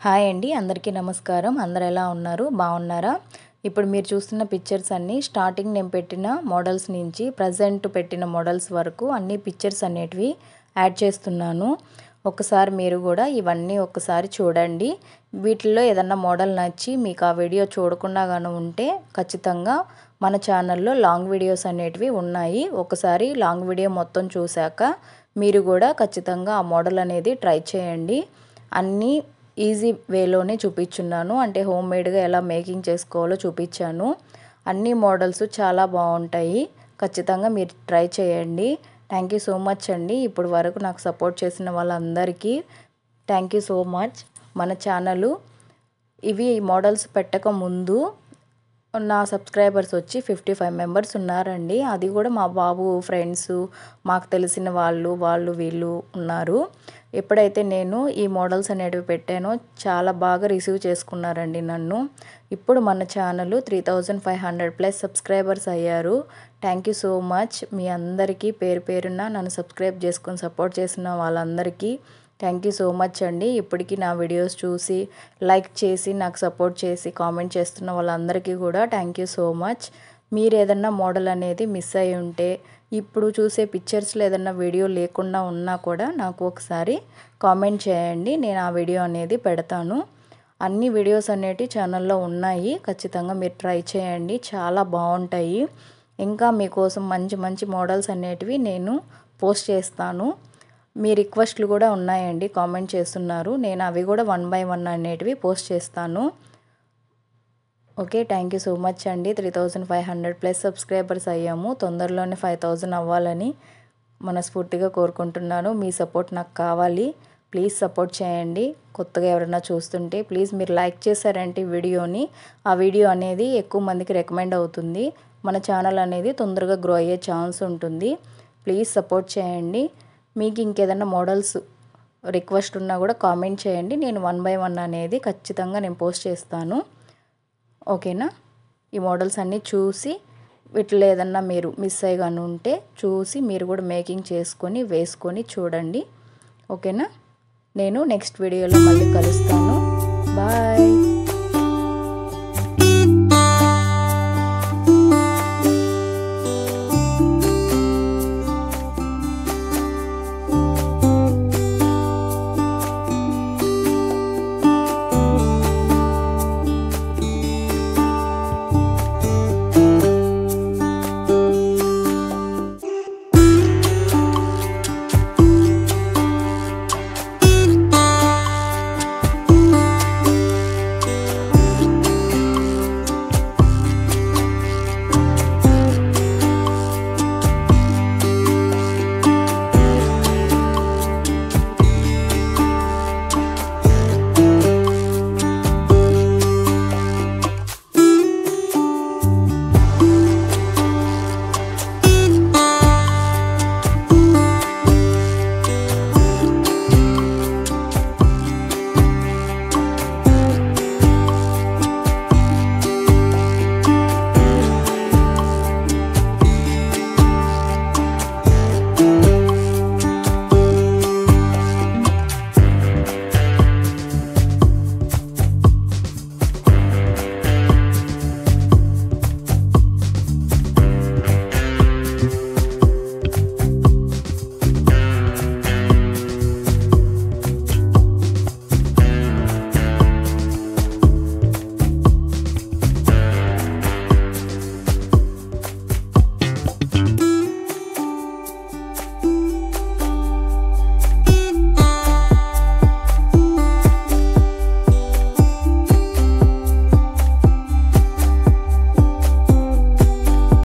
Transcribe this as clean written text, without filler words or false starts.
Hi అండి, అందరికీ నమస్కారం. అందరు ఎలా ఉన్నారు? బాగున్నారా? ఇప్పుడు మీరు చూస్తున్న పిక్చర్స్ అన్నీ స్టార్టింగ్ నేను పెట్టిన మోడల్స్ నుంచి ప్రజెంట్ పెట్టిన మోడల్స్ వరకు అన్ని పిక్చర్స్ అనేటివి యాడ్ చేస్తున్నాను. ఒకసారి మీరు కూడా ఇవన్నీ ఒకసారి చూడండి. వీటిల్లో ఏదన్నా మోడల్ నచ్చి మీకు ఆ వీడియో చూడకుండా గాను ఉంటే ఖచ్చితంగా మన ఛానల్లో లాంగ్ వీడియోస్ అనేటివి ఉన్నాయి. ఒకసారి లాంగ్ వీడియో మొత్తం చూశాక మీరు కూడా ఖచ్చితంగా ఆ మోడల్ అనేది ట్రై చేయండి. అన్నీ ఈజీ వేలోనే చూపించున్నాను. అంటే హోమ్ మేడ్గా ఎలా మేకింగ్ చేసుకోవాలో చూపించాను. అన్ని మోడల్స్ చాలా బాగుంటాయి. ఖచ్చితంగా మీరు ట్రై చేయండి. థ్యాంక్ యూ సో మచ్ అండి. ఇప్పుడు వరకు నాకు సపోర్ట్ చేసిన వాళ్ళందరికీ థ్యాంక్ యూ సో మచ్. మన ఛానల్ ఇవి మోడల్స్ పెట్టక ముందు నా సబ్స్క్రైబర్స్ వచ్చి 55 మెంబర్స్ ఉన్నారండి. అది కూడా మా బాబు ఫ్రెండ్స్, మాకు తెలిసిన వాళ్ళు వీళ్ళు ఉన్నారు. ఎప్పుడైతే నేను ఈ మోడల్స్ అనేటివి పెట్టానో చాలా బాగా రిసీవ్ చేసుకున్నారండి నన్ను. ఇప్పుడు మన ఛానల్ 3500+ సబ్స్క్రైబర్స్ అయ్యారు. Thank you so much. మీ అందరికీ పేరు పేరున నన్ను సబ్స్క్రైబ్ చేసుకొని సపోర్ట్ చేసిన వాళ్ళందరికీ థ్యాంక్ యూ సో మచ్ అండి. ఇప్పటికీ నా వీడియోస్ చూసి లైక్ చేసి నాకు సపోర్ట్ చేసి కామెంట్ చేస్తున్న వాళ్ళందరికీ కూడా థ్యాంక్ యూ సో మచ్. మీరు ఏదన్నా మోడల్ అనేది మిస్ అయి ఉంటే, ఇప్పుడు చూసే పిక్చర్స్లో ఏదన్నా వీడియో లేకుండా ఉన్నా కూడా నాకు ఒకసారి కామెంట్ చేయండి. నేను ఆ వీడియో అనేది పెడతాను. అన్ని వీడియోస్ అనేవి ఛానల్లో ఉన్నాయి. ఖచ్చితంగా మీరు ట్రై చేయండి, చాలా బాగుంటాయి. ఇంకా మీకోసం మంచి మంచి మోడల్స్ అనేటివి నేను పోస్ట్ చేస్తాను. మీ రిక్వెస్ట్లు కూడా ఉన్నాయండి, కామెంట్ చేస్తున్నారు. నేను అవి కూడా 1 by 1 అనేటివి పోస్ట్ చేస్తాను. Okay, thank you so much అండి. 3500+ సబ్స్క్రైబర్స్ అయ్యాము. తొందరలోనే 5000 అవ్వాలని మనస్ఫూర్తిగా కోరుకుంటున్నాను. మీ సపోర్ట్ నాకు కావాలి. ప్లీజ్ సపోర్ట్ చేయండి. కొత్తగా ఎవరైనా చూస్తుంటే ప్లీజ్ మీరు లైక్ చేశారంటే వీడియోని, ఆ వీడియో అనేది ఎక్కువ మందికి రికమెండ్ అవుతుంది. మన ఛానల్ అనేది తొందరగా గ్రో అయ్యే ఛాన్స్ ఉంటుంది. ప్లీజ్ సపోర్ట్ చేయండి. మీకు ఇంకేదైనా మోడల్స్ రిక్వెస్ట్ ఉన్నా కూడా కామెంట్ చేయండి. నేను 1 by 1 అనేది ఖచ్చితంగా నేను పోస్ట్ చేస్తాను. ఓకేనా? ఈ మోడల్స్ అన్నీ చూసి వీటిలో ఏదన్నా మీరు మిస్ అయ్యి ఉంటే చూసి మీరు కూడా మేకింగ్ చేసుకొని వేసుకొని చూడండి. ఓకేనా? నేను నెక్స్ట్ వీడియోలో మళ్ళీ కలుస్తాను. బాయ్.